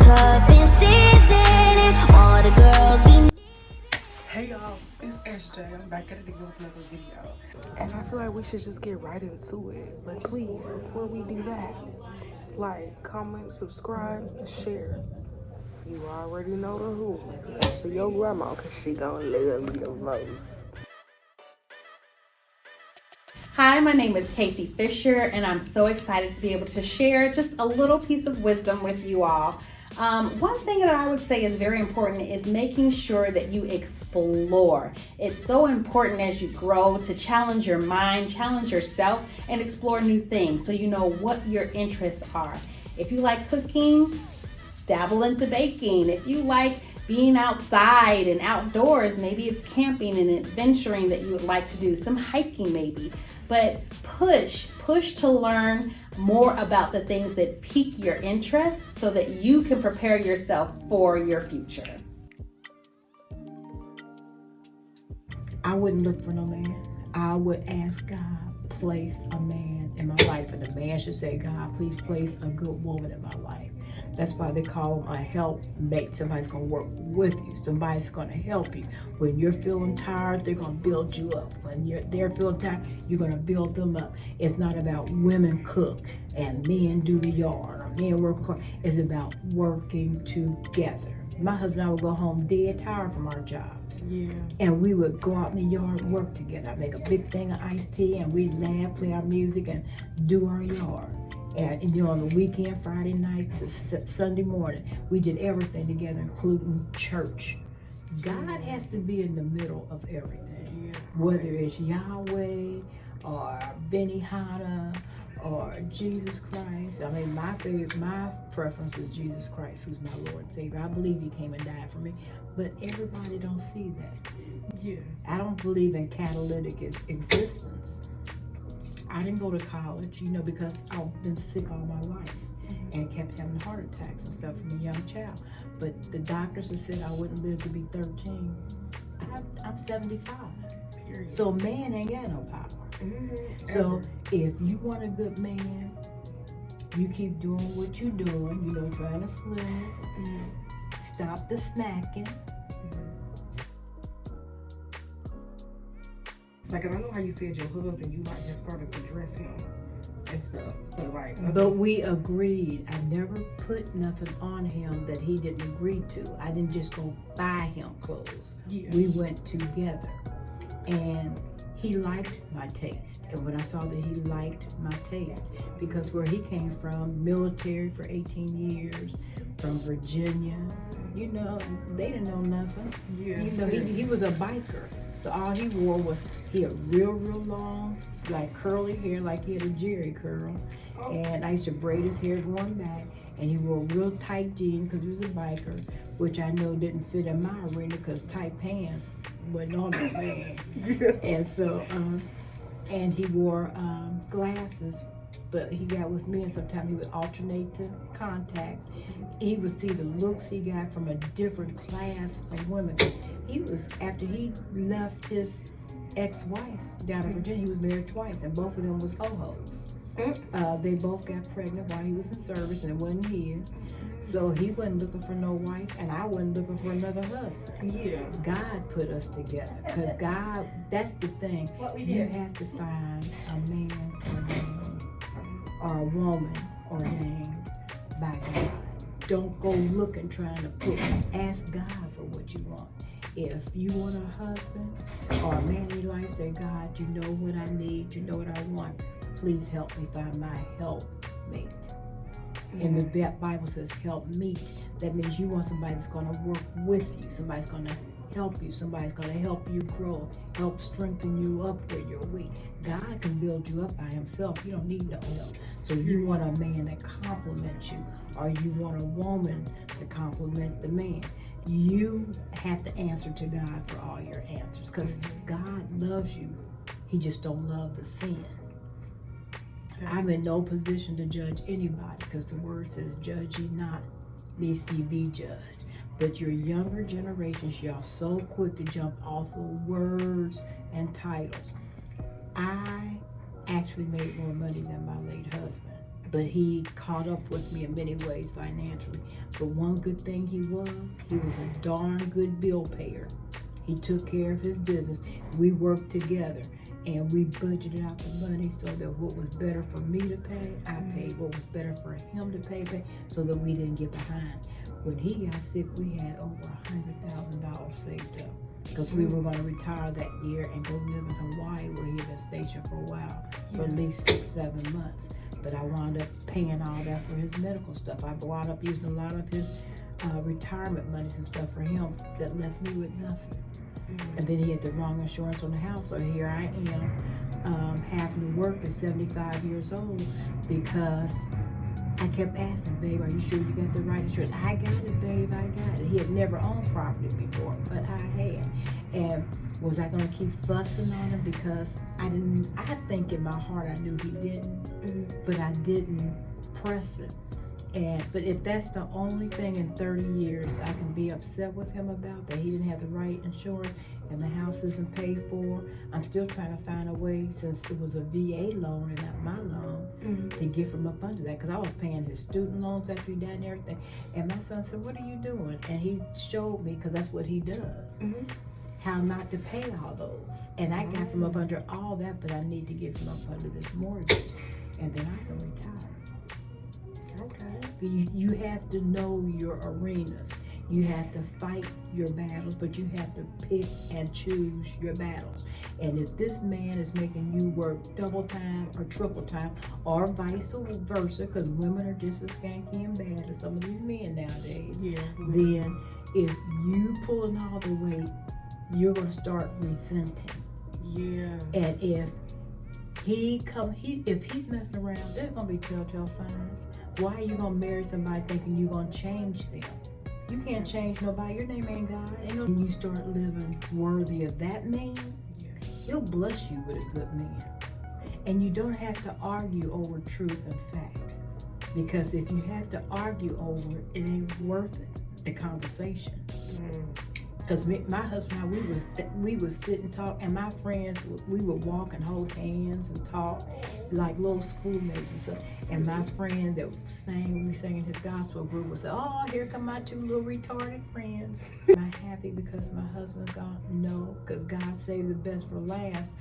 cuffing season, and all the girls be. Hey y'all, it's SJ. I'm back at it again with another video. And I feel like we should just get right into it. But please, before we do that, like, comment, subscribe, share. You already know the who, especially your grandma, because she gonna love me the most. Hi, my name is Casey Fisher, and I'm so excited to be able to share just a little piece of wisdom with you all. One thing that I would say is very important is making sure that you explore. It's so important as you grow to challenge your mind, challenge yourself, and explore new things so you know what your interests are. If you like cooking, dabble into baking. If you like being outside and outdoors, maybe it's camping and adventuring that you would like to do, some hiking maybe. But push to learn more about the things that pique your interest so that you can prepare yourself for your future. I wouldn't look for no man. I would ask God, place a man in my life. And the man should say, God, please place a good woman in my life. That's why they call them a helpmate. Somebody's going to work with you. Somebody's going to help you. When you're feeling tired, they're going to build you up. When they're feeling tired, you're going to build them up. It's not about women cook and men do the yard or men work hard. It's about working together. My husband and I would go home dead tired from our jobs. Yeah. And we would go out in the yard and work together. I'd make a big thing of iced tea and we'd laugh, play our music, and do our yard. And you know, on the weekend, Friday night to Sunday morning, we did everything together, including church. God has to be in the middle of everything. Yeah. Whether it's Yahweh or Benihana or Jesus Christ. I mean, my preference is Jesus Christ, who's my Lord and Savior. I believe he came and died for me, but everybody don't see that. Yeah. I don't believe in catalytic existence. I didn't go to college, you know, because I've been sick all my life and kept having heart attacks and stuff from a young child. But the doctors have said I wouldn't live to be 13. I'm 75. Period. So man ain't got no power. Mm-hmm. So if you want a good man, you keep doing what you're doing, you know, trying to slim, stop the snacking. Like, and I know how you said your husband, you like just started to dress him and stuff, but like. But we agreed. I never put nothing on him that he didn't agree to. I didn't just go buy him clothes. Yeah. We went together, and he liked my taste. And when I saw that he liked my taste, because where he came from, military for 18 years, from Virginia, you know, they didn't know nothing. Yeah. You know, he was a biker. So all he wore was, he had real long, like curly hair, like he had a Jerry curl. Oh. And I used to braid his hair going back. And he wore real tight jeans because he was a biker, which I know didn't fit in my arena because tight pants wasn't on the man. And so, and he wore glasses, but he got with me and sometimes he would alternate to contacts. He would see the looks he got from a different class of women. He was, after he left his ex-wife down in Virginia, he was married twice, and both of them was ho-hos. They both got pregnant while he was in service, and it wasn't his. So he wasn't looking for no wife, and I wasn't looking for another husband. Yeah. God put us together, because God, that's the thing. You have to find a man or a woman ordained by God. Don't go looking, trying to ask God for what you want. If you want a husband or a man in your life, say, God, you know what I need, you know what I want. Please help me find my helpmate. And the Bible says help meet. That means you want somebody that's going to work with you. Somebody's going to help you. Somebody's going to help you grow, help strengthen you up where you're weak. God can build you up by himself. You don't need no help. So you want a man that compliments you, or you want a woman to compliment the man. You have to answer to God for all your answers, because God loves you. He just don't love the sin. I'm in no position to judge anybody, because the word says, judge ye not, lest ye be judged. But your younger generations, y'all so quick to jump off of words and titles. I actually made more money than my late husband. but he caught up with me in many ways financially. But one good thing he was a darn good bill payer. He took care of his business. We worked together and we budgeted out the money so that what was better for me to pay, I paid. What was better for him to pay, so that we didn't get behind. When he got sick, we had over $100,000 saved up because we were going to retire that year and go live in Hawaii where he had been stationed for a while, for at least 6-7 months. But I wound up paying all that for his medical stuff. I wound up using a lot of his retirement monies and stuff for him that left me with nothing. And then he had the wrong insurance on the house, so here I am having to work at 75 years old because I kept asking, babe, are you sure you got the right insurance? I got it, babe, I got it. He had never owned property before, but I had. And was I gonna keep fussing on him because I think in my heart I knew he didn't, but I didn't press it. But if that's the only thing in 30 years I can be upset with him about, that he didn't have the right insurance and the house isn't paid for, I'm still trying to find a way, since it was a VA loan and not my loan, to get from up under that, because I was paying his student loans after he died and everything. And my son said, what are you doing? And he showed me, because that's what he does, how not to pay all those. And I got from up under all that, but I need to get from up under this mortgage, and then I can retire. Okay. You have to know your arenas. You have to fight your battles, but you have to pick and choose your battles. And if this man is making you work double time or triple time, or vice versa, because women are just as skanky and bad as some of these men nowadays, then if you pulling all the weight, you're going to start resenting. Yeah. And if he's messing around, there's going to be telltale signs. Why are you going to marry somebody thinking you're going to change them? You can't change nobody. Your name ain't God. When you start living worthy of that man, he'll bless you with a good man. And you don't have to argue over truth and fact. Because if you have to argue over it, it ain't worth it, the conversation. Because my husband and I, we would sit and talk, and my friends, we would walk and hold hands and talk like little schoolmates and stuff. And my friend that we sang in his gospel group would say, oh, here come my two little retarded friends. Am I happy because my husband's gone? No, because God saved the best for last.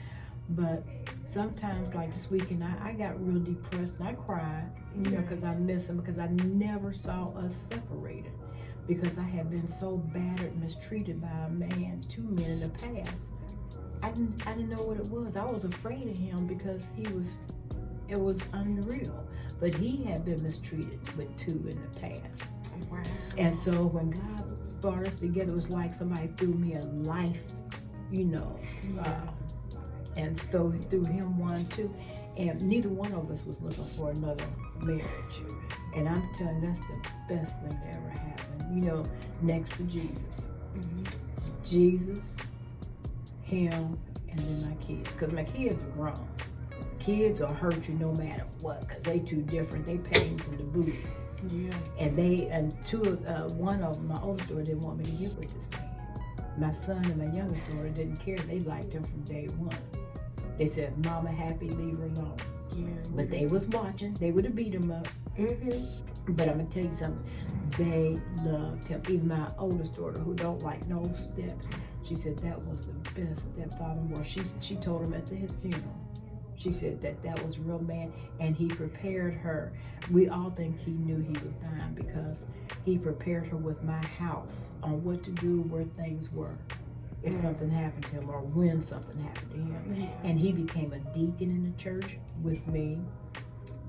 But sometimes, like this weekend, I got real depressed and I cried, because I miss him, because I never saw us separated. Because I had been so battered and mistreated by two men in the past. I didn't know what it was. I was afraid of him because it was unreal. But he had been mistreated with two in the past. Wow. And so when God brought us together, it was like somebody threw me a life, and so he threw him one too. And neither one of us was looking for another marriage. And I'm telling you, that's the best thing that ever happened, next to Jesus. Jesus, him, and then my kids. Because my kids are grown. Kids will hurt you no matter what, because they too different. They pains in the booty. Yeah. And one of them, my oldest daughter, didn't want me to get with this man. My son and my youngest daughter didn't care. They liked him from day one. They said, Mama happy, leave her alone. Yeah. But they was watching. They would have beat him up. But I'm going to tell you something. They loved him. Even my oldest daughter, who don't like no steps, she said that was the best stepfather in the world. She told him at his funeral. She said that was a real man, and he prepared her. We all think he knew he was dying because he prepared her with my house on what to do, where things were, if something happened to him or when something happened to him. And he became a deacon in the church with me.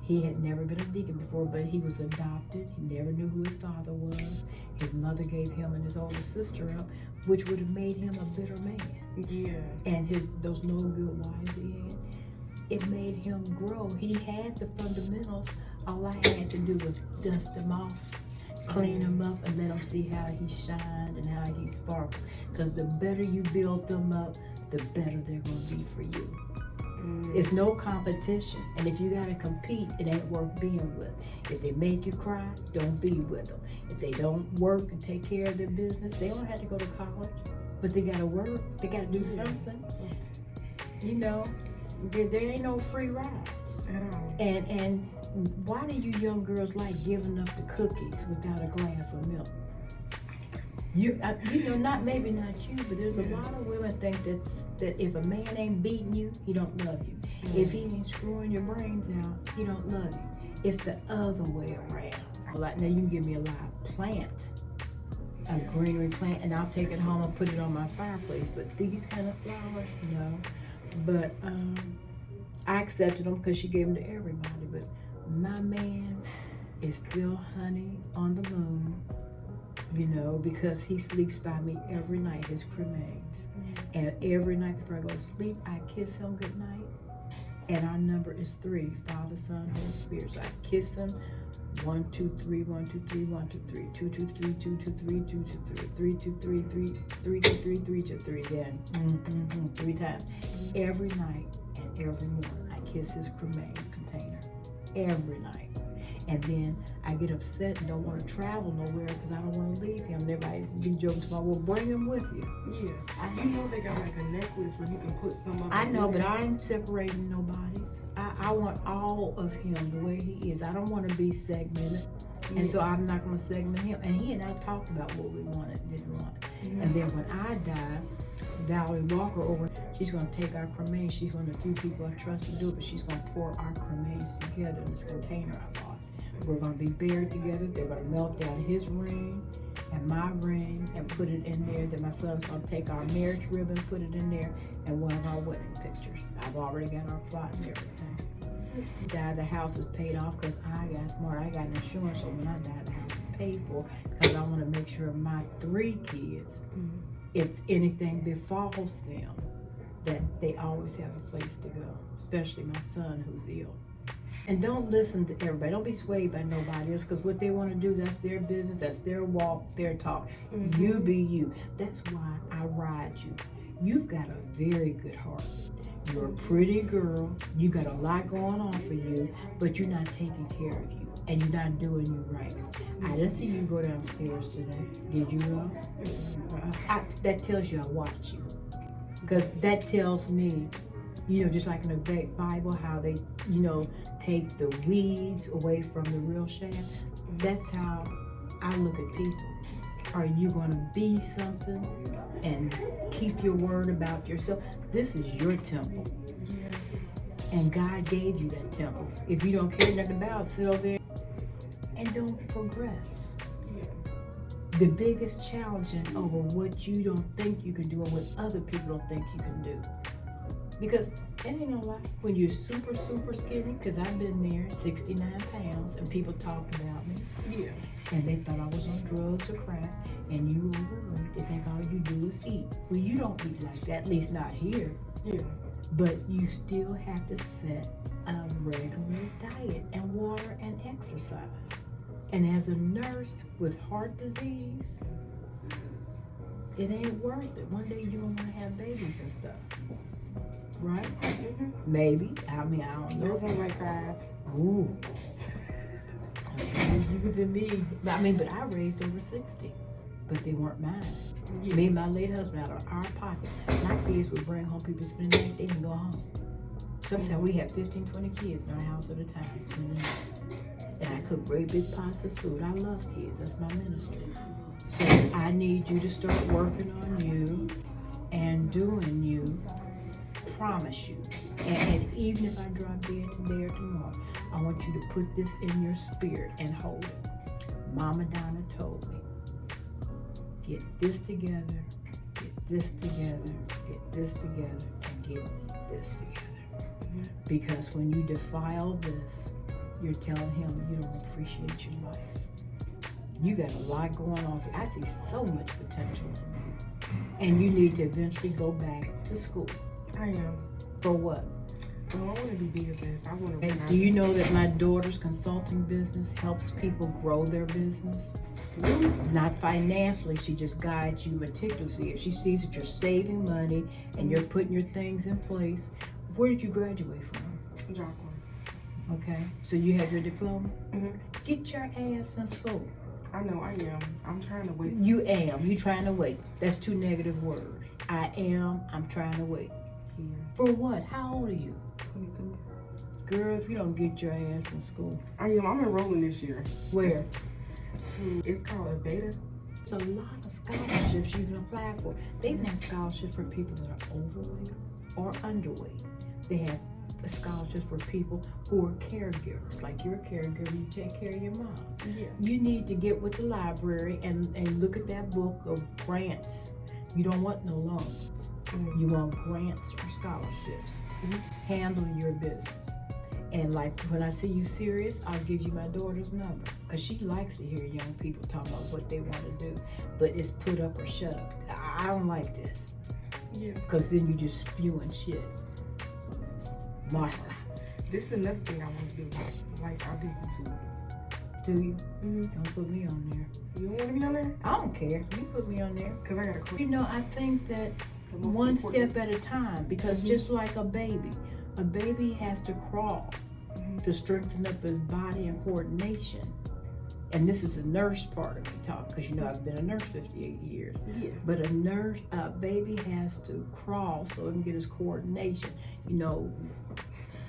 He had never been a deacon before, but he was adopted. He never knew who his father was. His mother gave him and his older sister up, which would have made him a bitter man. Yeah. And those no good wives he had, it made him grow. He had the fundamentals. All I had to do was dust him off, clean him up, and let him see how he shined and how he sparkled. Because the better you build them up, the better they're going to be for you. It's no competition. And if you got to compete, it ain't worth being with. If they make you cry, don't be with them. If they don't work and take care of their business, they don't have to go to college, but they got to work. They got to do something. There ain't no free rides. At all. And why do you young girls like giving up the cookies without a glass of milk? You know, maybe not you, but there's a lot of women think that if a man ain't beating you, he don't love you. If he ain't screwing your brains out, he don't love you. It's the other way around. Like, now you can give me a live plant, a greenery plant, and I'll take it home and put it on my fireplace. But these kind of flowers, no. But I accepted them because she gave them to everybody. But my man is still honey on the moon, you know, because he sleeps by me every night, his cremains. And every night before I go to sleep, I kiss him goodnight. And our number is 3, Father, Son, Holy Spirit. So I kiss him, 1, 2, 3, 1, 2, 3, 1, 2, 3, 2, 2, 3, 2, 2, 3, 2, 2, 3, 3, 2, 3, 3, 3, 2, 3, 3, 2, 3, then 3 times. Every night and every morning, I kiss his cremains container. Every night. And then I get upset and don't want to travel nowhere because I don't want to leave him. Everybody's been joking about, well, bring him with you. Yeah. You know they got like a necklace where you can put some of I know, but I ain't separating nobody's. I want all of him the way he is. I don't want to be segmented. And so I'm not going to segment him. And he and I talked about what we wanted and didn't want. And then when I die, Valerie Walker over, she's going to take our cremains. She's one of the few people I trust to do it, but she's going to pour our cremains together in this container I bought. We're going to be buried together. They're going to melt down his ring and my ring and put it in there. Then my son's going to take our marriage ribbon, put it in there, and one of our wedding pictures. I've already got our plot and everything. The house is paid off because I got smart. I got an insurance, so when I die, the house is paid for because I want to make sure my 3 kids, if anything befalls them, that they always have a place to go, especially my son who's ill. And don't listen to everybody. Don't be swayed by nobody else, because what they want to do, that's their business, that's their walk, their talk. You be you. That's why I ride you. You've got a very good heart. You're a pretty girl. You got a lot going on for you, but you're not taking care of you, and you're not doing you right. I didn't see you go downstairs today. Did you go? That tells you I watch you, because that tells me, you know, just like in the Bible, how they, you know, take the weeds away from the real shaft. That's how I look at people. Are you going to be something and keep your word about yourself? This is your temple. And God gave you that temple. If you don't care nothing about it, sit over there and don't progress. The biggest challenging over what you don't think you can do and what other people don't think you can do. Because it ain't no lie, when you're super, super skinny, because I've been there, 69 pounds, and people talked about me. And they thought I was on drugs or crack, and you overweight, they think all you do is eat. Well, you don't eat like that, at least not here. But you still have to set a regular diet and water and exercise. And as a nurse with heart disease, it ain't worth it. One day you're gonna want to have babies and stuff. Right? Maybe. I mean, I don't know. Yours ain't like 5. Ooh. You than me. I mean, but I raised over 60. But they weren't mine. Me and my late husband out of our pocket. My kids would bring home people spend the night, they didn't go home. Sometimes we have 15, 20 kids in our house at a time spending the night. And I cook great big pots of food. I love kids. That's my ministry. So I need you to start working on you and doing you. Promise you. And even if I drop dead today or tomorrow, I want you to put this in your spirit and hold it. Mama Donna told me, get this together, get this together, get this together, and get this together. Because when you defile this, you're telling him you don't appreciate your life. You got a lot going on. I see so much potential in you. And you need to eventually go back to school. I am. For what? Well, I want to do business. I want to. Do you know that my daughter's consulting business helps people grow their business? Really? Not financially, she just guides you meticulously. If she sees that you're saving money and you're putting your things in place, where did you graduate from? Joplin. Okay, so you have your diploma? Get your ass in school. I know I am. I'm trying to wait. You am. You trying to wait. That's 2 negative words. I am. I'm trying to wait. For what? How old are you? 22. Girl, if you don't get your ass in school. I am. I'm enrolling this year. Where? It's called a beta. There's a lot of scholarships you can apply for. They even have scholarships for people that are overweight or underweight. They have scholarships for people who are caregivers. Like you're a caregiver, you take care of your mom. Yeah. You need to get with the library and look at that book of grants. You don't want no loans. You want grants or scholarships. Handle your business. And like when I see you serious, I'll give you my daughter's number. Because she likes to hear young people talk about what they want to do. But it's put up or shut up. I don't like this. Yeah. Because then you just spewing shit. Martha. This is another thing I want to do. Like, I'll do YouTube. Do you? Don't put me on there. You don't want to be on there? I don't care. You put me on there. Because I got a question. You know, I think that one step at a time. Because just like a baby has to crawl to strengthen up his body and coordination. And this is the nurse part of me talk, because you know I've been a nurse 58 years. Yeah. But a baby has to crawl so he can get his coordination. You know,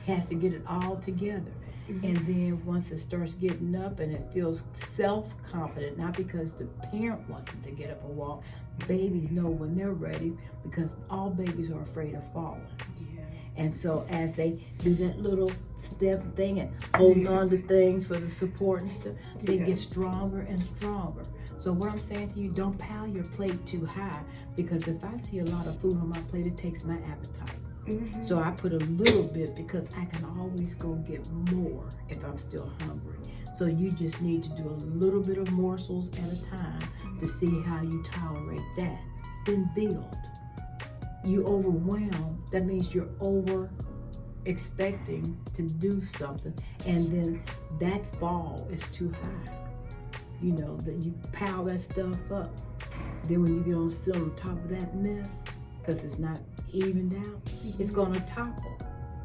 has to get it all together. And then once it starts getting up and it feels self-confident, not because the parent wants him to get up and walk, babies know when they're ready, because all babies are afraid of falling. Yeah. And so as they do that little step thing and hold on to things for the support and stuff, they get stronger and stronger. So what I'm saying to you, don't pile your plate too high, because if I see a lot of food on my plate, it takes my appetite. So I put a little bit because I can always go get more if I'm still hungry. So you just need to do a little bit of morsels at a time to see how you tolerate that. Then build. You overwhelm, that means you're over expecting to do something, and then that fall is too high. You know, that you pile that stuff up. Then when you get on sit on top of that mess, because it's not evened out, it's gonna topple.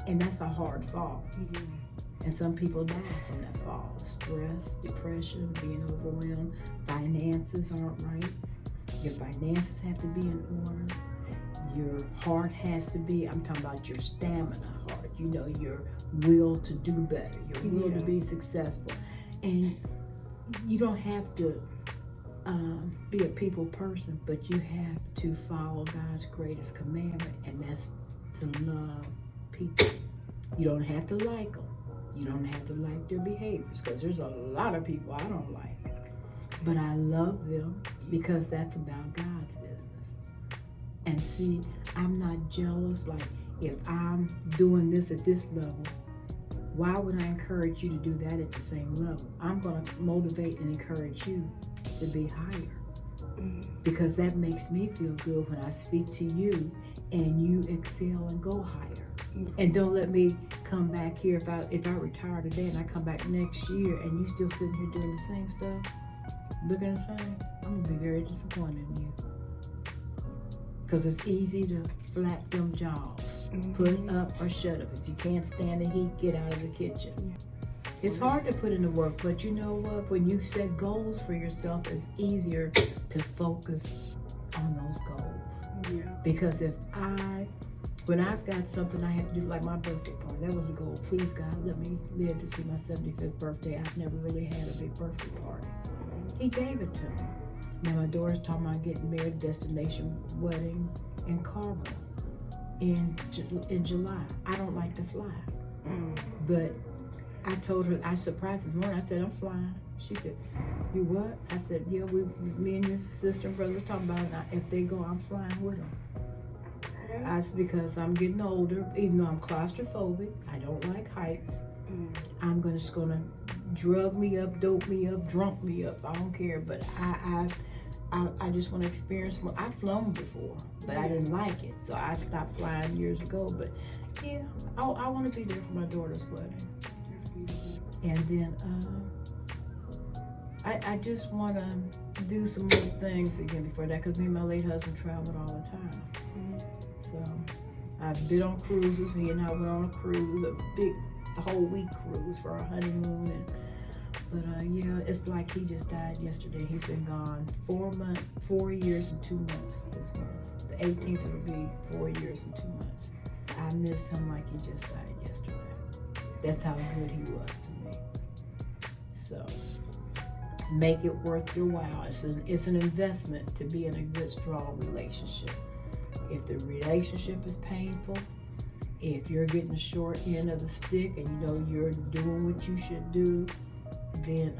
And that's a hard fall. And some people die from that fall. Stress, depression, being overwhelmed, finances aren't right. Your finances have to be in order. Your heart has to be, I'm talking about your stamina heart, you know, your will to do better, your will to be successful. And you don't have to be a people person, but you have to follow God's greatest commandment, and that's to love people. You don't have to like them. You don't have to like their behaviors, because there's a lot of people I don't like. But I love them because that's about God's business. And see, I'm not jealous. Like, if I'm doing this at this level, why would I encourage you to do that at the same level? I'm going to motivate and encourage you to be higher, because that makes me feel good when I speak to you and you excel and go higher. And don't let me come back here if I retire today and I come back next year and you still sitting here doing the same stuff, looking the same. I'm gonna be very disappointed in you, because it's easy to flap them jaws. Put up or shut up. If you can't stand the heat, get out of the kitchen. It's hard to put in the work, but you know what? When you set goals for yourself, it's easier to focus on those goals. Yeah. Because when I've got something I have to do, like my birthday party, that was a goal. Please God, let me live to see my 75th birthday. I've never really had a big birthday party. He gave it to me. Now my daughter's talking about getting married, destination wedding in Cabo in July. I don't like to fly, but I told her, I surprised this morning, I said, I'm flying. She said, you what? I said, yeah, me and your sister and brother was talking about it. If they go, I'm flying with them. Because I'm getting older, even though I'm claustrophobic, I don't like heights. I'm just gonna drug me up, dope me up, drunk me up. I don't care, but I just want to experience more. I've flown before, but I didn't like it, so I stopped flying years ago. But yeah, I want to be there for my daughter's wedding. And then I just want to do some more things again before that, because me and my late husband traveled all the time. So I've been on cruises. He and I went on a cruise, the whole week cruise for our honeymoon. But yeah, it's like he just died yesterday. He's been gone 4 years and 2 months this month. The 18th it'll be 4 years and 2 months. I miss him like he just died yesterday. That's how good he was to me. So make it worth your while. It's an investment to be in a good, strong relationship. If the relationship is painful, if you're getting the short end of the stick and you know you're doing what you should do, then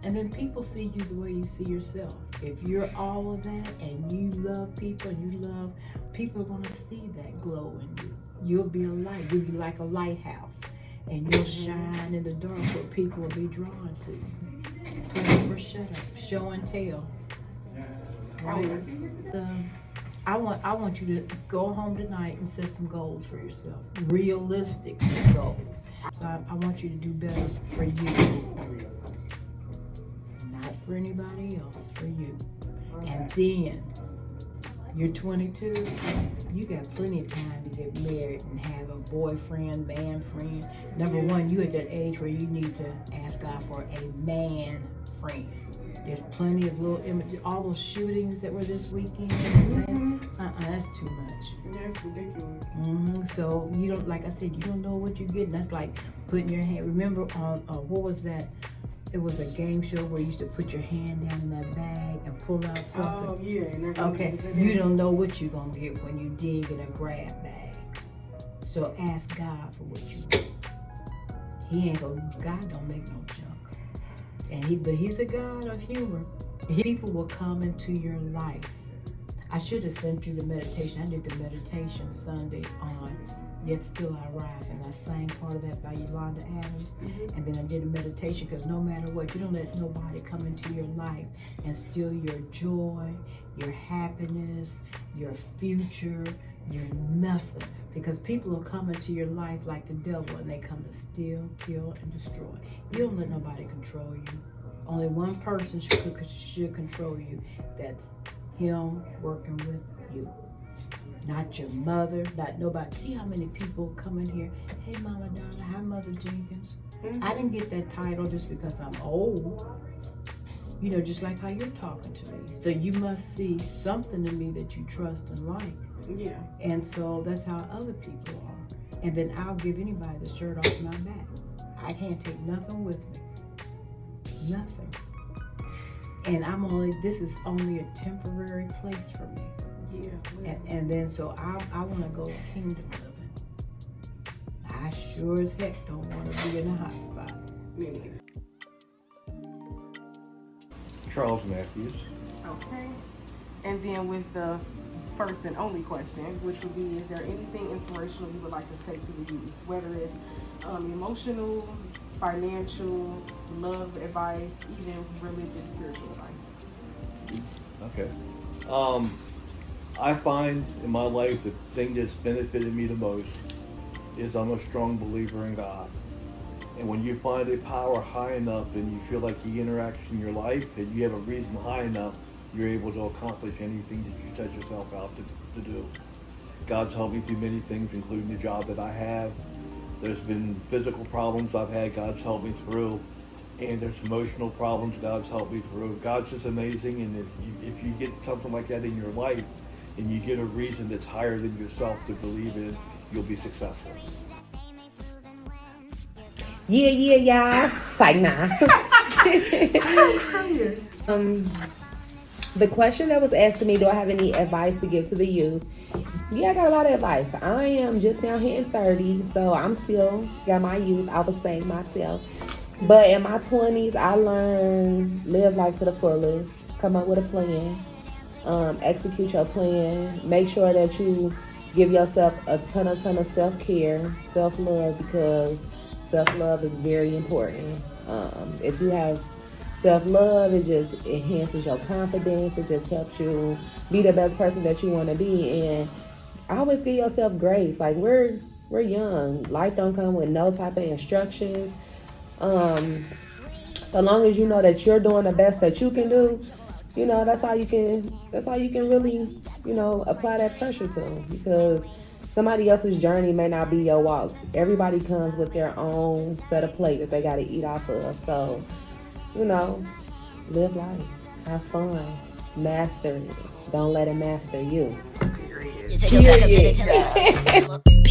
and then people see you the way you see yourself. If you're all of that and you love people and you love people, are gonna see that glow in you. You'll be a light. You'll be like a lighthouse, and you'll shine in the dark where people will be drawn to you. Play or shut up, show and tell. Right? I want you to go home tonight and set some goals for yourself, realistic goals. So I want you to do better for you, not for anybody else, for you. And then you're 22, you got plenty of time to get married and have a boyfriend, man friend. Number one, you at that age where you need to ask God for a man friend. There's plenty of little images, all those shootings that were this weekend. That's too much. That's ridiculous. So you don't, like I said, you don't know what you're getting. That's like putting your hand. Remember on what was that? It was a game show where you used to put your hand down in that bag and pull out something. Oh yeah. Okay. You don't know what you're gonna get when you dig in a grab bag. So ask God for what you get. God don't make no junk. But he's a God of humor. People will come into your life. I should have sent you the meditation. I did the meditation Sunday on Yet Still I Rise, and I sang part of that by Yolanda Adams. And then I did a meditation, because no matter what, you don't let nobody come into your life and steal your joy, your happiness, your future, your nothing. Because people will come into your life like the devil, and they come to steal, kill, and destroy. You don't let nobody control you. Only one person should control you. That's him working with you. Not your mother, not nobody. See how many people come in here, hey Mama Donna, hi Mother Jenkins. I didn't get that title just because I'm old. You know, just like how you're talking to me. So you must see something in me that you trust and like. Yeah. And so that's how other people are. And then I'll give anybody the shirt off my back. I can't take nothing with me. Nothing. And this is only a temporary place for me. Yeah. And then so I want to go kingdom living. I sure as heck don't want to be in a hot spot. Me neither. Charles Matthews. Okay. And then with the first and only question, which would be, is there anything inspirational you would like to say to the youth? Whether it's emotional, financial, love advice, even religious, spiritual advice. Okay. I find in my life the thing that's benefited me the most is I'm a strong believer in God. And when you find a power high enough and you feel like He interacts in your life and you have a reason high enough, you're able to accomplish anything that you set yourself out to do. God's helped me through many things, including the job that I have. There's been physical problems I've had, God's helped me through. And there's emotional problems, God's helped me through. God's just amazing, and if you get something like that in your life, and you get a reason that's higher than yourself to believe in, you'll be successful. Yeah, y'all. Psych nah. The question that was asked to me, do I have any advice to give to the youth? Yeah, I got a lot of advice. I am just now hitting 30, so I'm still got my youth, I would say, myself. But in my 20s, I learned live life to the fullest, come up with a plan, execute your plan, make sure that you give yourself a ton of self-care, self-love, because self-love is very important. If you have self-love, it just enhances your confidence. It just helps you be the best person that you want to be. And always give yourself grace. Like, we're young. Life don't come with no type of instructions. So long as you know that you're doing the best that you can do, you know, that's all you can really, you know, apply that pressure to. Because somebody else's journey may not be your walk. Everybody comes with their own set of plate that they got to eat off of. So, you know, live life, have fun, master it. Don't let it master you. You take a back up to the